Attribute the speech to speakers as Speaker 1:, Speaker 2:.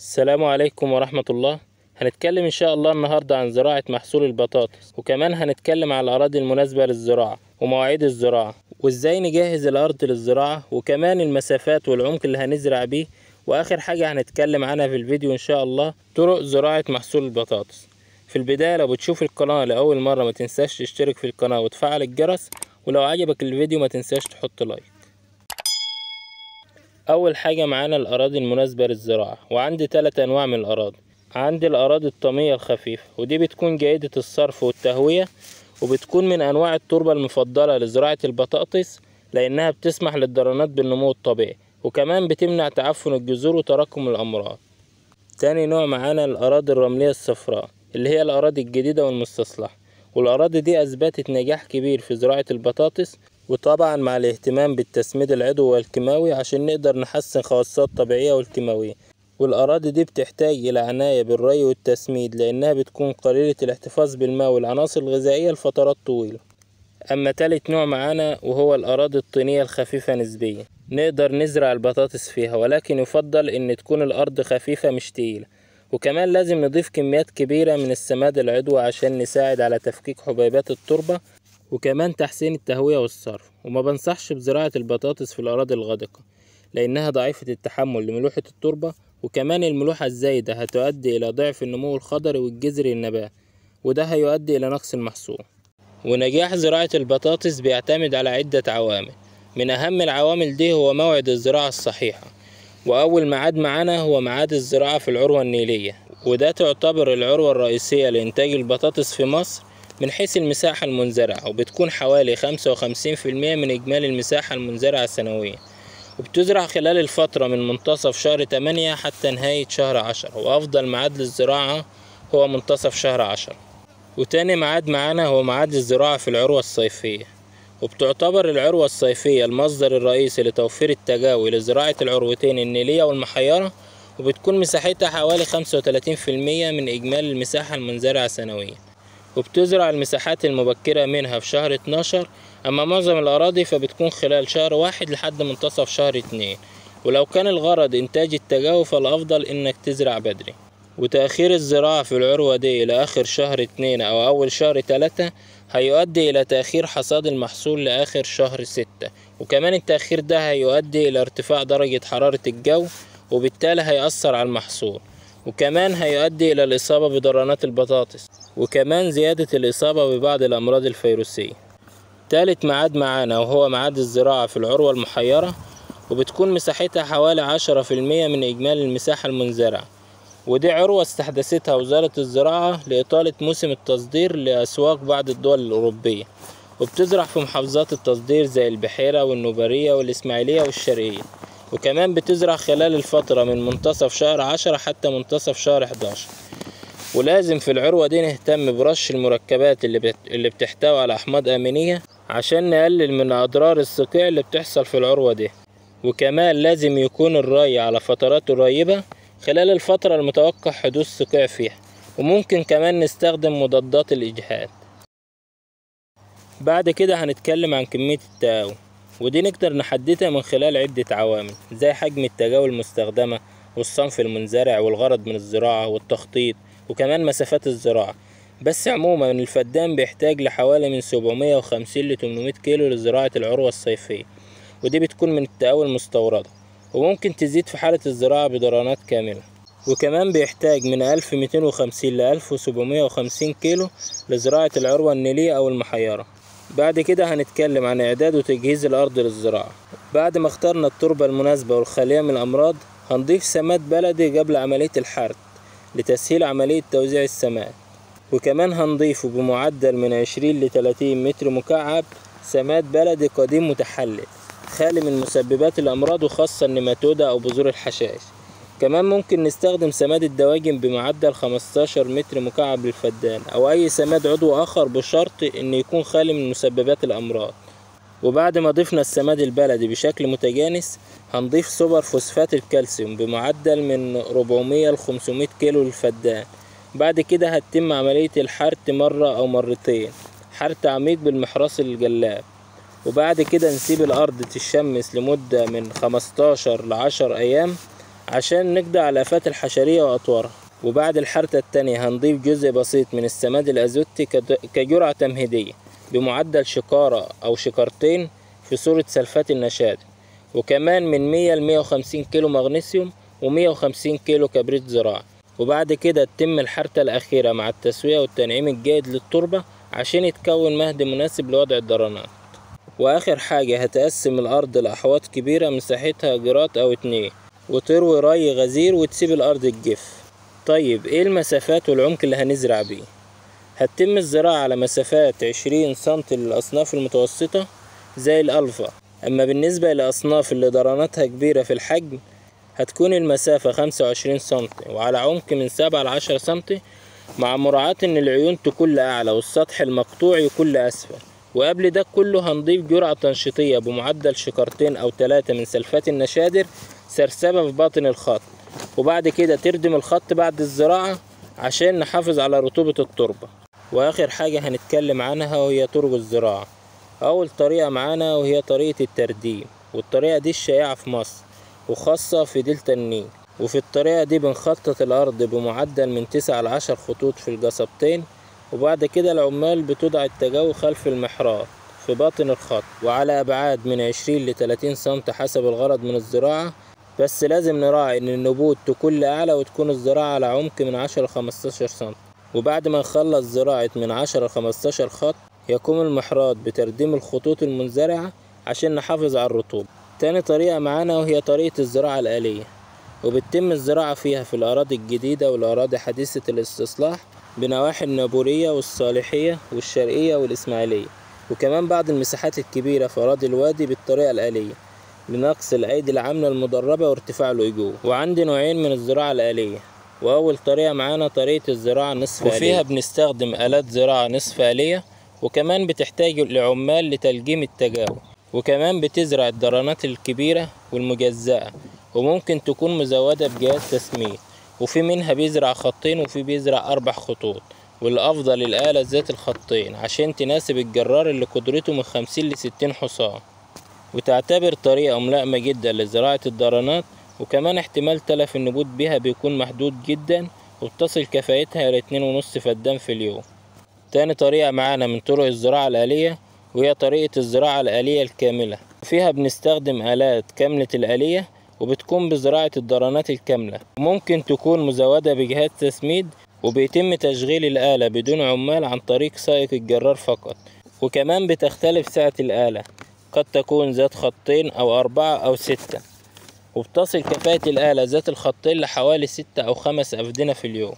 Speaker 1: السلام عليكم ورحمة الله. هنتكلم إن شاء الله النهاردة عن زراعة محصول البطاطس، وكمان هنتكلم على الأراضي المناسبة للزراعة ومواعيد الزراعة وإزاي نجهز الأرض للزراعة، وكمان المسافات والعمق اللي هنزرع بيه. وآخر حاجة هنتكلم عنها في الفيديو إن شاء الله طرق زراعة محصول البطاطس. في البداية لو بتشوف القناة لأول مرة ما تنساش تشترك في القناة وتفعل الجرس، ولو عجبك الفيديو ما تنساش تحط لايك. اول حاجة معانا الاراضي المناسبة للزراعة، وعندي 3 انواع من الاراضي. عندي الاراضي الطينية الخفيفة، ودي بتكون جيدة الصرف والتهوية، وبتكون من انواع التربة المفضلة لزراعة البطاطس لانها بتسمح للدرانات بالنمو الطبيعي، وكمان بتمنع تعفن الجذور وتراكم الامراض. تاني نوع معانا الاراضي الرملية الصفراء، اللي هي الاراضي الجديدة والمستصلحة، والاراضي دي اثبتت نجاح كبير في زراعة البطاطس، وطبعا مع الاهتمام بالتسميد العضوي والكيماوي عشان نقدر نحسن خواصات الطبيعية والكيماوية. والأراضي دي بتحتاج إلى عناية بالري والتسميد لأنها بتكون قليلة الاحتفاظ بالماء والعناصر الغذائية لفترات طويلة. أما تالت نوع معانا وهو الأراضي الطينية الخفيفة نسبيا، نقدر نزرع البطاطس فيها، ولكن يفضل إن تكون الأرض خفيفة مش تقيلة، وكمان لازم نضيف كميات كبيرة من السماد العضوي عشان نساعد على تفكيك حبيبات التربة، وكمان تحسين التهوية والصرف. وما بنصحش بزراعة البطاطس في الأراضي الغادقة لأنها ضعيفة التحمل لملوحة التربة، وكمان الملوحة الزايدة هتؤدي إلى ضعف النمو الخضري والجذري للنبات، وده هيؤدي إلى نقص المحصول. ونجاح زراعة البطاطس بيعتمد على عدة عوامل، من أهم العوامل دي هو موعد الزراعة الصحيحة. وأول ميعاد معانا هو ميعاد الزراعة في العروة النيلية، وده تعتبر العروة الرئيسية لإنتاج البطاطس في مصر من حيث المساحة المنزرعة، وبتكون حوالي 55% من إجمالي المساحة المنزرعة سنويا، وبتزرع خلال الفترة من منتصف شهر 8 حتى نهاية شهر 10، وأفضل ميعاد للزراعة هو منتصف شهر 10. وتاني ميعاد معانا هو ميعاد الزراعة في العروة الصيفية، وبتعتبر العروة الصيفية المصدر الرئيسي لتوفير التجاوي لزراعة العروتين النيلية والمحيرة، وبتكون مساحتها حوالي 35% من إجمالي المساحة المنزرعة سنويا، وبتزرع المساحات المبكرة منها في شهر 12. أما معظم الأراضي فبتكون خلال شهر 1 لحد منتصف شهر 2، ولو كان الغرض إنتاج التجاوي فالأفضل إنك تزرع بدري. وتأخير الزراعة في العروة دي إلى آخر شهر 2 أو أول شهر 3 هيؤدي إلى تأخير حصاد المحصول لآخر شهر 6، وكمان التأخير ده هيؤدي إلى ارتفاع درجة حرارة الجو، وبالتالي هيأثر على المحصول، وكمان هيؤدي إلى الإصابة بدرانات البطاطس، وكمان زيادة الإصابة ببعض الأمراض الفيروسية. تالت ميعاد معانا وهو ميعاد الزراعة في العروة المحيرة، وبتكون مساحتها حوالي 10% من إجمالي المساحة المنزرعة، ودي عروة استحدثتها وزارة الزراعة لإطالة موسم التصدير لأسواق بعض الدول الأوروبية، وبتزرع في محافظات التصدير زي البحيرة والنوبارية والإسماعيلية والشرقية، وكمان بتزرع خلال الفترة من منتصف شهر 10 حتى منتصف شهر 11. ولازم في العروة دي نهتم برش المركبات اللي بتحتوي على أحماض أمينية عشان نقلل من أضرار الصقيع اللي بتحصل في العروة دي، وكمان لازم يكون الري على فترات قريبة خلال الفترة المتوقع حدوث صقيع فيها، وممكن كمان نستخدم مضادات الإجهاد. بعد كده هنتكلم عن كمية التقاوي، ودي نقدر نحددها من خلال عدة عوامل زي حجم التقاوي المستخدمة والصنف المنزرع والغرض من الزراعة والتخطيط، وكمان مسافات الزراعة. بس عموما الفدان بيحتاج لحوالي من 750 ل 800 كيلو لزراعة العروة الصيفية، ودي بتكون من التقاوي المستوردة، وممكن تزيد في حالة الزراعة بدرانات كاملة. وكمان بيحتاج من 1250 ل 1750 كيلو لزراعة العروة النيلية أو المحيرة. بعد كده هنتكلم عن إعداد وتجهيز الأرض للزراعة. بعد ما اخترنا التربة المناسبة والخالية من الأمراض، هنضيف سماد بلدي قبل عملية الحرث لتسهيل عملية توزيع السماد، وكمان هنضيفه بمعدل من 20 ل 30 متر مكعب سماد بلدي قديم متحلل خالي من مسببات الأمراض وخاصة النيماتودا أو بذور الحشائش. كمان ممكن نستخدم سماد الدواجن بمعدل 15 متر مكعب للفدان أو أي سماد عضوي آخر بشرط إن يكون خالي من مسببات الأمراض. وبعد ما ضفنا السماد البلدي بشكل متجانس، هنضيف سوبر فوسفات الكالسيوم بمعدل من 400 ل 500 كيلو للفدان. بعد كده هتتم عملية الحرث مرة أو مرتين، حرث عميق بالمحراث الجلاب، وبعد كده نسيب الأرض تشمس لمدة من 15 ل 10 أيام عشان نقضي على الآفات الحشرية وأطوارها. وبعد الحرثة التانية هنضيف جزء بسيط من السماد الأزوتي كجرعة تمهيدية بمعدل شكارة أو شكارتين في صورة سلفات النشاد، وكمان من 100 ل 150 كيلو مغنيسيوم و150 كيلو كبريت زراعي. وبعد كده تتم الحرثة الأخيرة مع التسوية والتنعيم الجيد للتربة عشان يتكون مهد مناسب لوضع الضرنات. وآخر حاجة هتقسم الأرض لأحواض كبيرة مساحتها جرات أو 2، وتروي ري غزير وتسيب الأرض تجف. طيب ايه المسافات والعمق اللي هنزرع بيه؟ هتتم الزراعة على مسافات 20 سنتي للأصناف المتوسطة زي الألفا. أما بالنسبة لأصناف اللي ضرناتها كبيرة في الحجم هتكون المسافة 25 سنتي وعلى عمق من 7 ل 10 سنتي، مع مراعاة إن العيون تكون لأعلى والسطح المقطوع يكون لأسفل. وقبل ده كله هنضيف جرعة تنشيطية بمعدل شكارتين أو 3 من سلفات النشادر سرسبة في باطن الخط. وبعد كده تردم الخط بعد الزراعة عشان نحافظ على رطوبة التربة. وآخر حاجة هنتكلم عنها وهي طرق الزراعة. أول طريقة معانا وهي طريقة الترديم، والطريقة دي الشائعة في مصر وخاصة في دلتا النيل. وفي الطريقة دي بنخطط الأرض بمعدل من 9 ل 10 خطوط في القصبتين، وبعد كده العمال بتوضع التجاوي خلف المحراث في باطن الخط وعلى أبعاد من 20 ل 30 سنتي حسب الغرض من الزراعة. بس لازم نراعي إن النبوت تكون لأعلى وتكون الزراعة على عمق من 10 ل 15 سنتي. وبعد ما نخلص زراعة من 10 ل 15 خط يقوم المحراث بترديم الخطوط المنزرعة عشان نحافظ على الرطوبة. تاني طريقة معانا وهي طريقة الزراعة الآلية، وبتتم الزراعة فيها في الأراضي الجديدة والأراضي حديثة الاستصلاح بنواحي النابورية والصالحية والشرقية والإسماعيلية، وكمان بعض المساحات الكبيرة في أراضي الوادي بالطريقة الآلية لنقص الأيدي العاملة المدربة وارتفاع الأجور. وعندي نوعين من الزراعة الآلية، وأول طريقة معانا طريقة الزراعة نصف آلية، وفيها بنستخدم آلات زراعة نصف آلية، وكمان بتحتاج لعمال لتلجيم التجاوي، وكمان بتزرع الضرنات الكبيرة والمجزأة، وممكن تكون مزودة بجهاز تسميد. وفي منها بيزرع خطين وفي بيزرع 4 خطوط، والأفضل الآلة ذات الخطين عشان تناسب الجرار اللي قدرته من 50 ل 60 حصان. وتعتبر طريقة ملائمة جدا لزراعة الضرنات، وكمان احتمال تلف النبوت بها بيكون محدود جدا، وبتصل كفايتها إلى 2.5 فدان في اليوم. تاني طريقة معانا من طرق الزراعة الآلية وهي طريقة الزراعة الآلية الكاملة، فيها بنستخدم آلات كاملة الآلية وبتكون بزراعة الضرنات الكاملة، وممكن تكون مزودة بجهاز تسميد، وبيتم تشغيل الآلة بدون عمال عن طريق سائق الجرار فقط. وكمان بتختلف سعة الآلة، قد تكون ذات خطين أو 4 أو 6، وبتصل كفاءة الآلة ذات الخطين لحوالي 6 أو 5 أفدنة في اليوم.